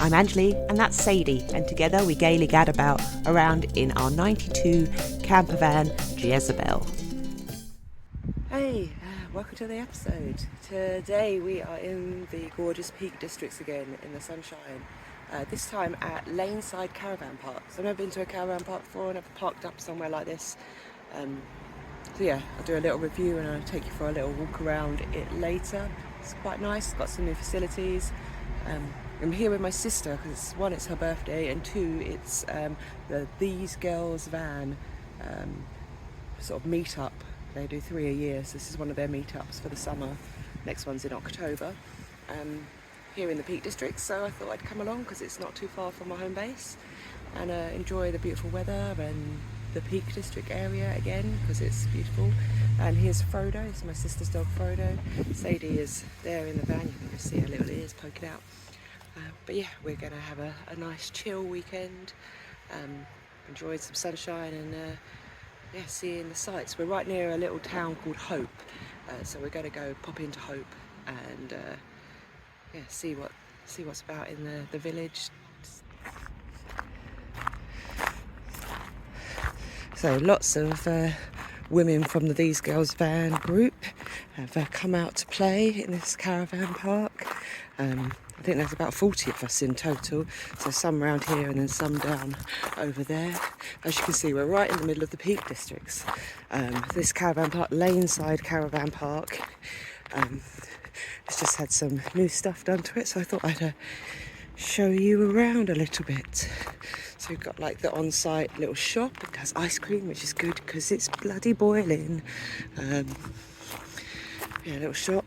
I'm Anjuli and that's Sadie, and together we gaily gadabout around in our 92 campervan Jezebel. Hey, welcome to the episode. Today we are in the gorgeous Peak Districts again in the sunshine. This time at Laneside Caravan Park. So I've never been to a caravan park before, never parked up somewhere like this. So yeah, I'll do a little review and I'll take you for a little walk around it later. It's quite nice, it's got some new facilities. I'm here with my sister because one, it's her birthday, and two, it's These Girls van sort of meet-up. They do 3 a year, so this is one of their meetups for the summer. Next one's in October. Here in the Peak District, so I thought I'd come along because it's not too far from my home base and enjoy the beautiful weather and the Peak District area again because it's beautiful. And here's Frodo, it's my sister's dog Frodo. Sadie is there in the van, you can just see her little ears poking out. But yeah, we're going to have a nice chill weekend, enjoy some sunshine and yeah, seeing the sights. We're right near a little town called Hope, so we're going to go pop into Hope and yeah, see what's about in the village. So lots of women from the These Girls van group have come out to play in this caravan park. I think there's about 40 of us in total, so some around here and then some down over there. As you can see, we're right in the middle of the Peak Districts. This caravan park, Laneside Caravan Park, it's just had some new stuff done to it, so I thought I'd show you around a little bit. So we've got like the on-site little shop. It has ice cream, which is good because it's bloody boiling. Yeah, little shop.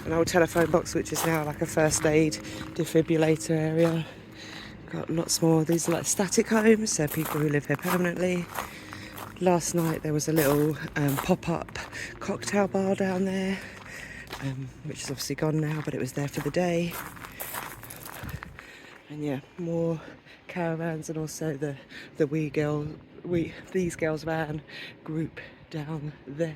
An old telephone box, which is now like a first aid defibrillator area. Got lots more. These are like static homes, so people who live here permanently. Last night there was a little pop-up cocktail bar down there, which is obviously gone now, but it was there for the day. And yeah, more caravans and also the These Girls van group down there.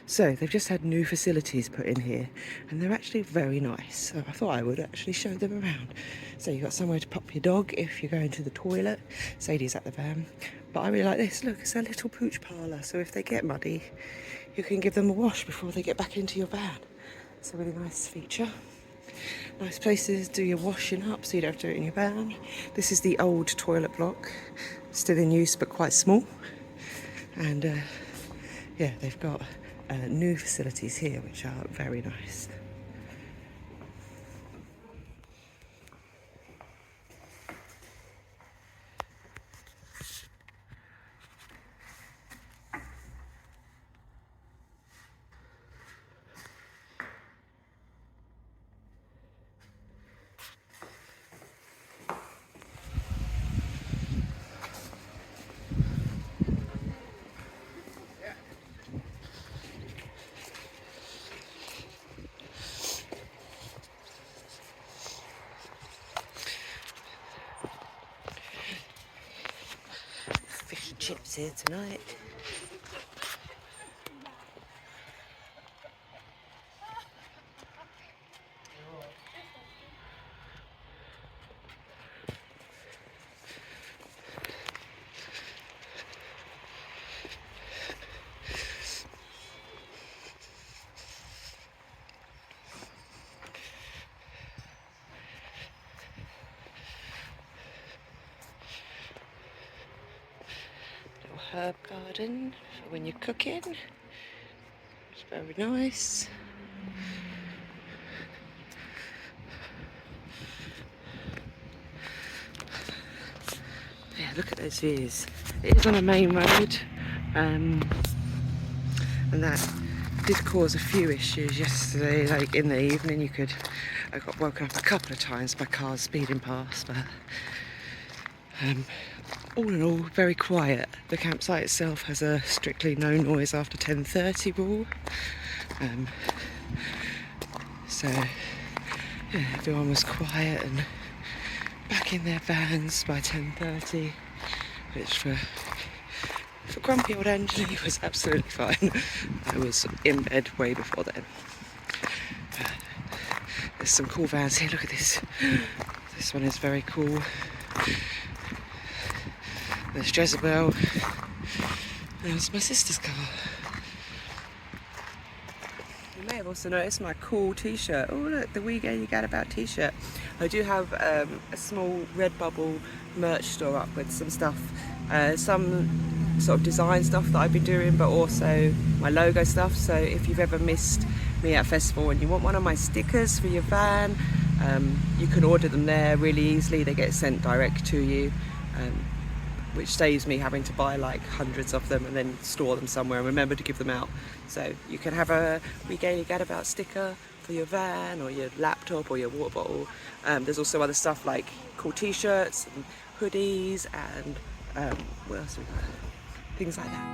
So they've just had new facilities put in here and they're actually very nice. So I thought I would actually show them around. So you've got somewhere to pop your dog if you're going to the toilet. Sadie's at the van. But I really like this. Look, it's a little pooch parlour. So if they get muddy, you can give them a wash before they get back into your van. It's a really nice feature. Nice places to do your washing up so you don't have to do it in your van. This is the old toilet block. Still in use but quite small. And yeah, they've got new facilities here which are very nice. Fish and chips here tonight. Herb garden for when you're cooking. It's very nice. Yeah, look at those views. It is on a main road, and that did cause a few issues yesterday. Like in the evening, I got woken up a couple of times by cars speeding past, but all in all, very quiet. The campsite itself has a strictly no noise after 10:30 rule. So yeah, everyone was quiet and back in their vans by 10:30, which for grumpy old Anjuli was absolutely fine. I was in bed way before then. There's some cool vans here, look at this. This one is very cool. There's Jezebel. There's my sister's car. You may have also noticed my cool t-shirt. Oh look, the We Gaily Gadabout t-shirt. I do have a small Redbubble merch store up with some stuff. Some sort of design stuff that I've been doing, but also my logo stuff. So if you've ever missed me at a festival and you want one of my stickers for your van, you can order them there really easily. They get sent direct to you, which saves me having to buy like hundreds of them and then store them somewhere and remember to give them out. So you can have a We Gaily Gadabout sticker for your van or your laptop or your water bottle. There's also other stuff like cool t-shirts and hoodies and what else we got? Things like that.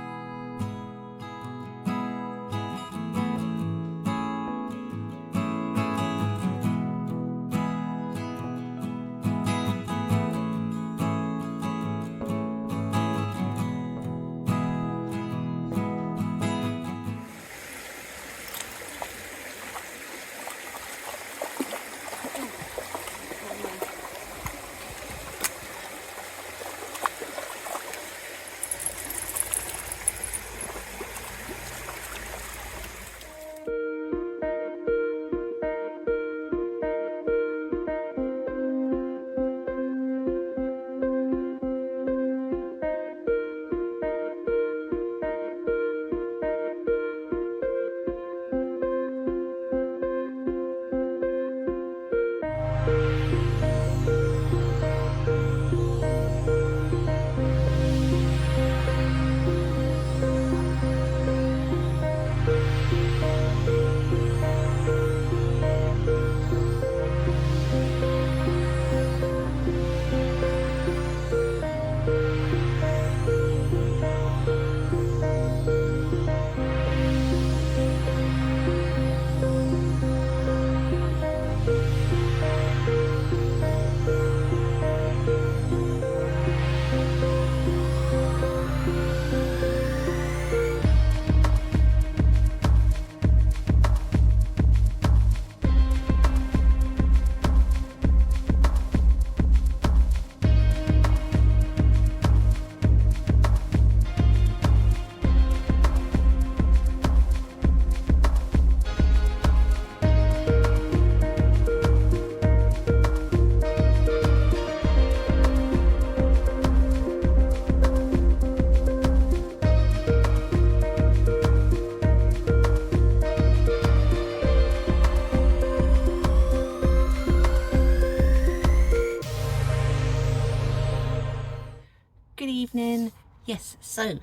Good evening. Yes, so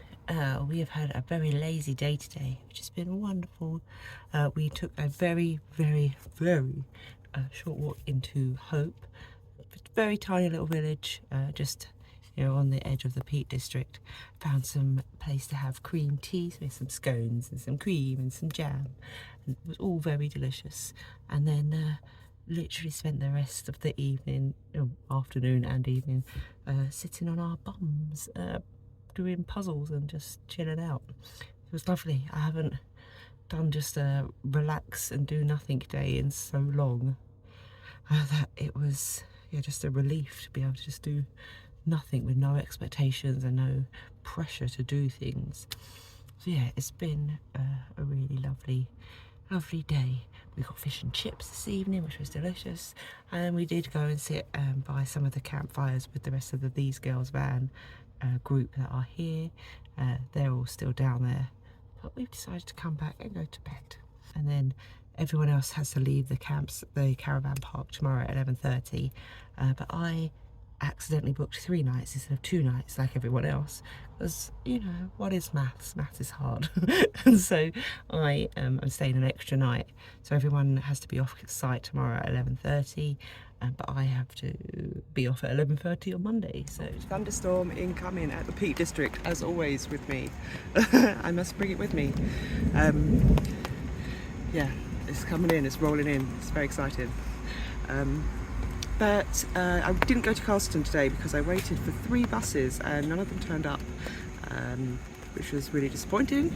we have had a very lazy day today, which has been wonderful. We took a very short walk into Hope, a very tiny little village, just on the edge of the Peak District. Found some place to have cream tea with some scones and some cream and some jam, and it was all very delicious. And then literally spent the rest of the evening, afternoon and evening, sitting on our bums, doing puzzles and just chilling out. It was lovely. I haven't done just a relax and do nothing day in so long that it was just a relief to be able to just do nothing with no expectations and no pressure to do things. So yeah, it's been a really lovely day. We got fish and chips this evening, which was delicious, and we did go and sit by some of the campfires with the rest of the These Girls van group that are here. They're all still down there, but we've decided to come back and go to bed. And then everyone else has to leave the caravan park tomorrow at 11:30, but I accidentally booked 3 nights instead of 2 nights like everyone else, because what is maths? Maths is hard. And so I am staying an extra night, so everyone has to be off site tomorrow at 11:30, but I have to be off at 11:30 on Monday. So thunderstorm incoming at the Peak District, as always with me. I must bring it with me. Yeah, it's coming in, it's rolling in, it's very exciting. But I didn't go to Carlston today because I waited for 3 buses and none of them turned up, which was really disappointing.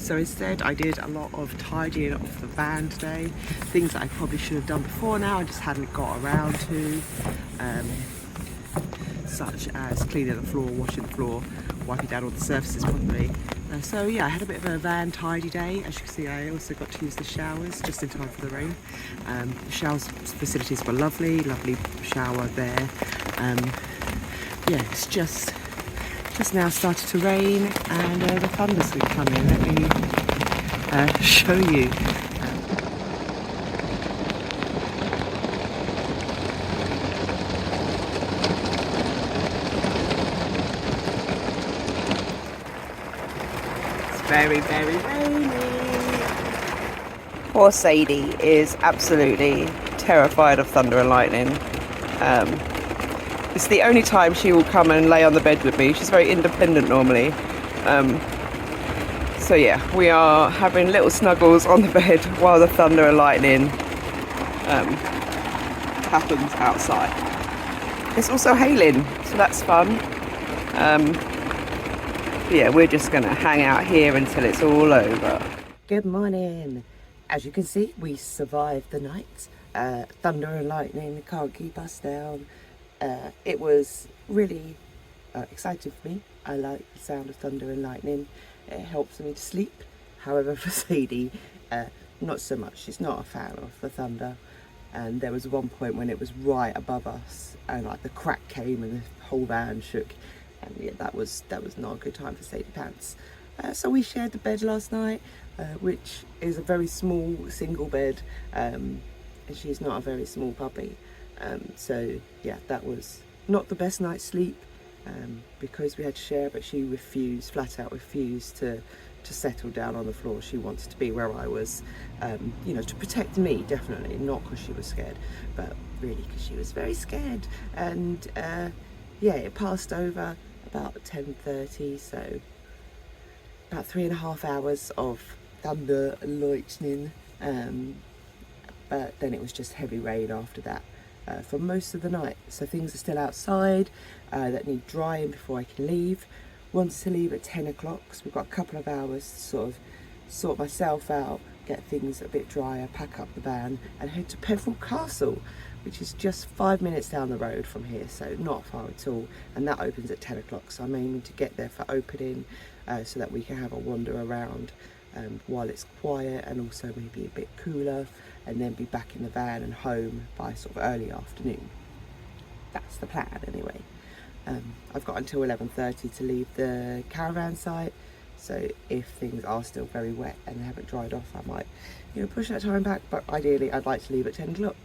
So instead I did a lot of tidying off the van today, things that I probably should have done before now, I just hadn't got around to, such as cleaning the floor, washing the floor, wiping down all the surfaces properly. So yeah, I had a bit of a van tidy day. As you can see, I also got to use the showers just in time for the rain. The showers facilities were lovely shower there. Yeah, it's just now started to rain and the thunder's been coming. Let me show you. It's very, very rainy. Poor Sadie is absolutely terrified of thunder and lightning. It's the only time she will come and lay on the bed with me. She's very independent normally. So yeah, we are having little snuggles on the bed while the thunder and lightning happens outside. It's also hailing, so that's fun. Yeah, we're just going to hang out here until it's all over. Good morning. As you can see, we survived the night. Thunder and lightning can't keep us down. It was really exciting for me. I like the sound of thunder and lightning. It helps me to sleep. However, for Sadie, not so much. She's not a fan of the thunder. And there was one point when it was right above us, and like the crack came and the whole van shook. And yeah, that was not a good time for Sadie Pants. So we shared the bed last night, which is a very small single bed, and she's not a very small puppy. So yeah, that was not the best night's sleep because we had to share, but she flat out refused to settle down on the floor. She wanted to be where I was, you know, to protect me, definitely, not because she was scared, but really because she was very scared. And yeah, it passed over about 10:30, so about 3.5 hours of thunder and lightning, but then it was just heavy rain after that. For most of the night, so things are still outside that need drying before I can leave. Wants to leave at 10 o'clock, so we've got a couple of hours to sort of sort myself out, get things a bit drier, pack up the van and head to Peveril Castle, which is just 5 minutes down the road from here, so not far at all, and that opens at 10 o'clock, so I'm aiming to get there for opening so that we can have a wander around while it's quiet and also maybe a bit cooler, and then be back in the van and home by sort of early afternoon. That's the plan anyway. I've got until 11:30 to leave the caravan site, so if things are still very wet and they haven't dried off, I might, you know, push that time back, but ideally I'd like to leave at 10 o'clock.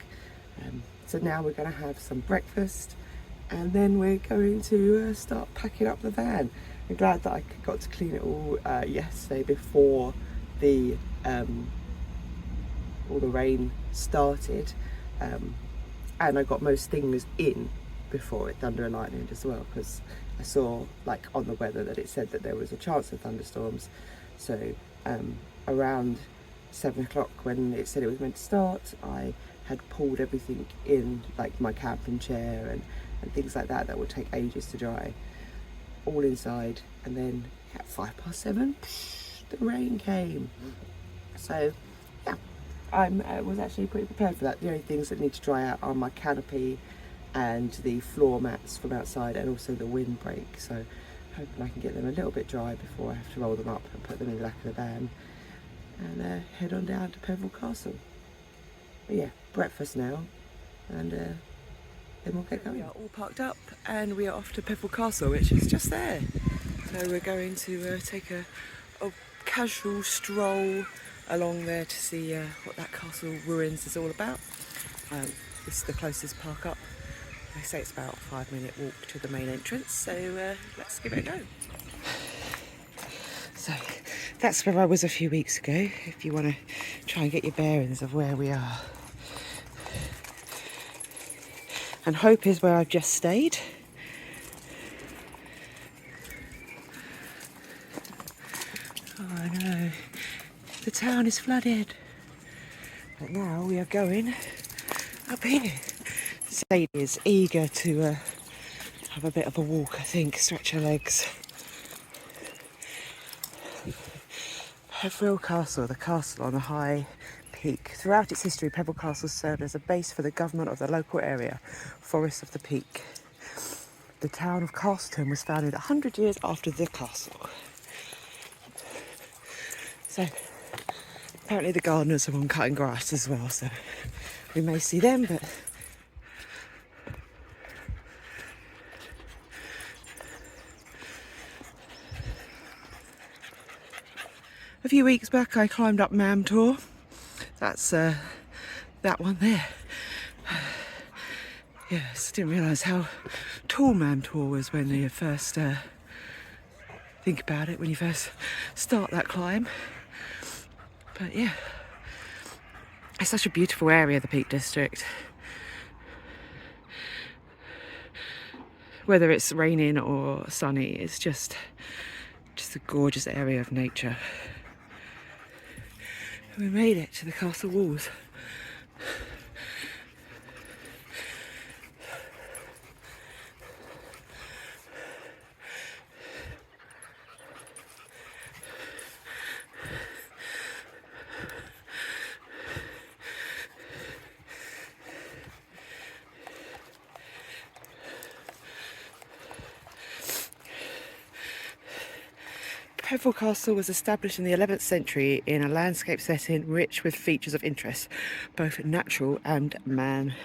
So now we're going to have some breakfast and then we're going to start packing up the van. I'm glad that I got to clean it all yesterday before all the rain started, and I got most things in before it thunder and lightning as well, because I saw like on the weather that it said that there was a chance of thunderstorms. So around 7 o'clock when it said it was meant to start, I had pulled everything in, like my camping chair and things like that would take ages to dry, all inside, and then at 7:05 the rain came. So yeah, I was actually pretty prepared for that. The only things that need to dry out are my canopy and the floor mats from outside, and also the windbreak, so hoping I can get them a little bit dry before I have to roll them up and put them in the back of the van and head on down to Peveril Castle. But yeah, breakfast now, and then we'll get going. We are all parked up and we are off to Peveril Castle, which is just there. So we're going to take a casual stroll along there to see what that castle ruins is all about. This is the closest park up. They say it's about a 5-minute walk to the main entrance, so let's give it a go. So that's where I was a few weeks ago, if you want to try and get your bearings of where we are. And Hope is where I've just stayed. Oh, I know. The town is flooded. But now we are going up here. Sadie is eager to have a bit of a walk, I think, stretch her legs. Peveril Castle, the castle on a high peak. Throughout its history, Peveril Castle served as a base for the government of the local area, Forest of the Peak. The town of Castleton was founded 100 years after the castle. So apparently the gardeners are on cutting grass as well, so we may see them, but a few weeks back I climbed up Mam Tor. That's that one there. Yes, didn't realise how tall Mam Tor was when you first think about it, when you first start that climb. But yeah, it's such a beautiful area, the Peak District. Whether it's raining or sunny, it's just a gorgeous area of nature. We made it to the castle walls. Peveril Castle was established in the 11th century in a landscape setting rich with features of interest, both natural and man-made.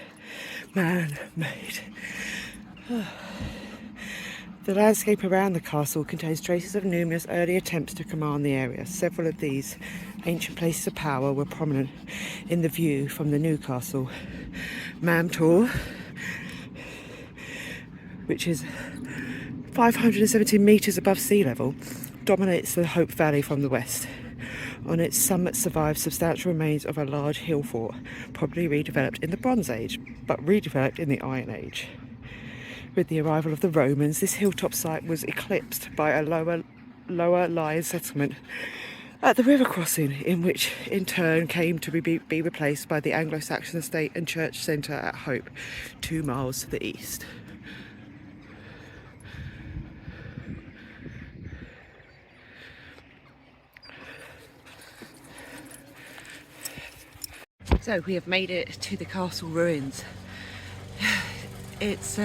The landscape around the castle contains traces of numerous early attempts to command the area. Several of these ancient places of power were prominent in the view from the new castle. Mam Tor, which is 517 metres above sea level, dominates the Hope Valley from the west. On its summit survive substantial remains of a large hill fort, probably redeveloped in the Bronze Age, but redeveloped in the Iron Age. With the arrival of the Romans, this hilltop site was eclipsed by a lower lying settlement at the river crossing, in which in turn came to be replaced by the Anglo-Saxon estate and church centre at Hope, 2 miles to the east. So we have made it to the castle ruins. It's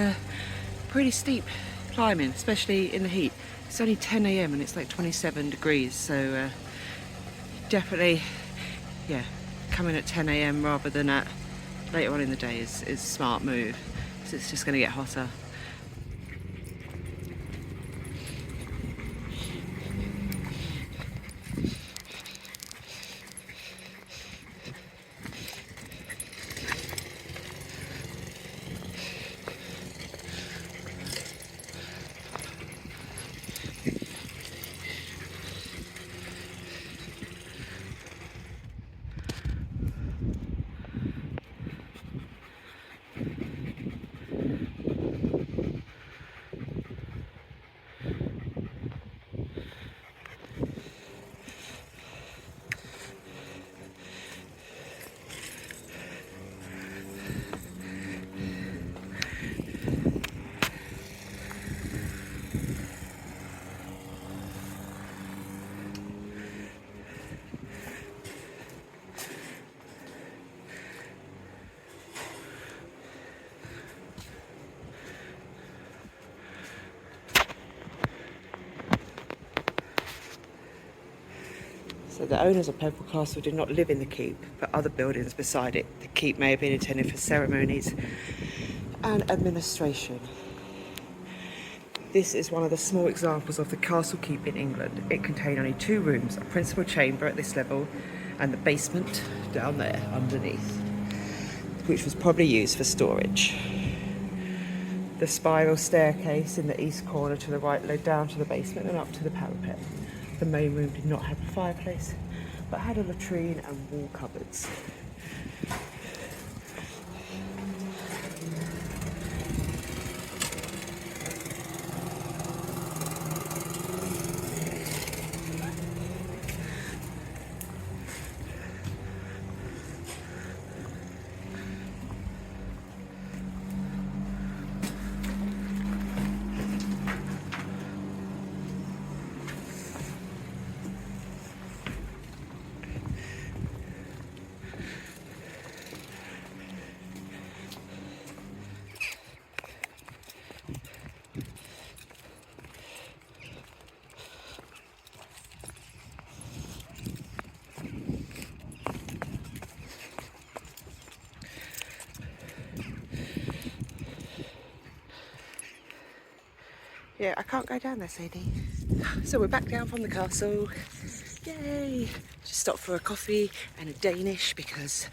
pretty steep climbing, especially in the heat. It's only 10 AM and it's like 27 degrees, so definitely, yeah, coming at 10 AM rather than at later on in the day is a smart move, because it's just going to get hotter. So the owners of Peveril Castle did not live in the keep, but other buildings beside it. The keep may have been intended for ceremonies and administration. This is one of the small examples of the castle keep in England. It contained only 2 rooms, a principal chamber at this level and the basement down there underneath, which was probably used for storage. The spiral staircase in the east corner to the right led down to the basement and up to the parapet. The main room did not have a fireplace, but had a latrine and wall cupboards. Yeah, I can't go down there, Sadie. So we're back down from the castle. Yay! Just stopped for a coffee and a Danish because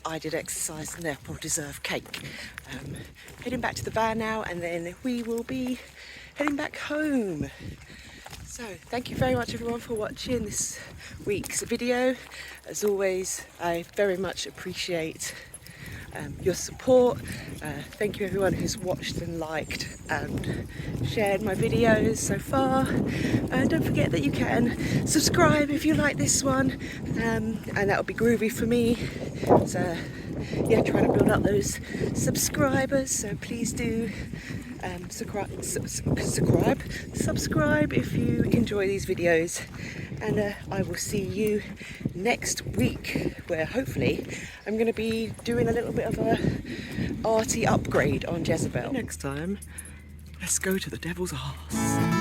I did exercise and therefore deserve cake. Heading back to the van now, and then we will be heading back home. So thank you very much everyone for watching this week's video. As always, I very much appreciate your support. Thank you everyone who's watched and liked and shared my videos so far. Don't forget that you can subscribe if you like this one, and that would be groovy for me. So yeah, trying to build up those subscribers, so please do subscribe if you enjoy these videos, and I will see you next week, where hopefully I'm going to be doing a little bit of a arty upgrade on Jezebel. Next time, let's go to the devil's arse.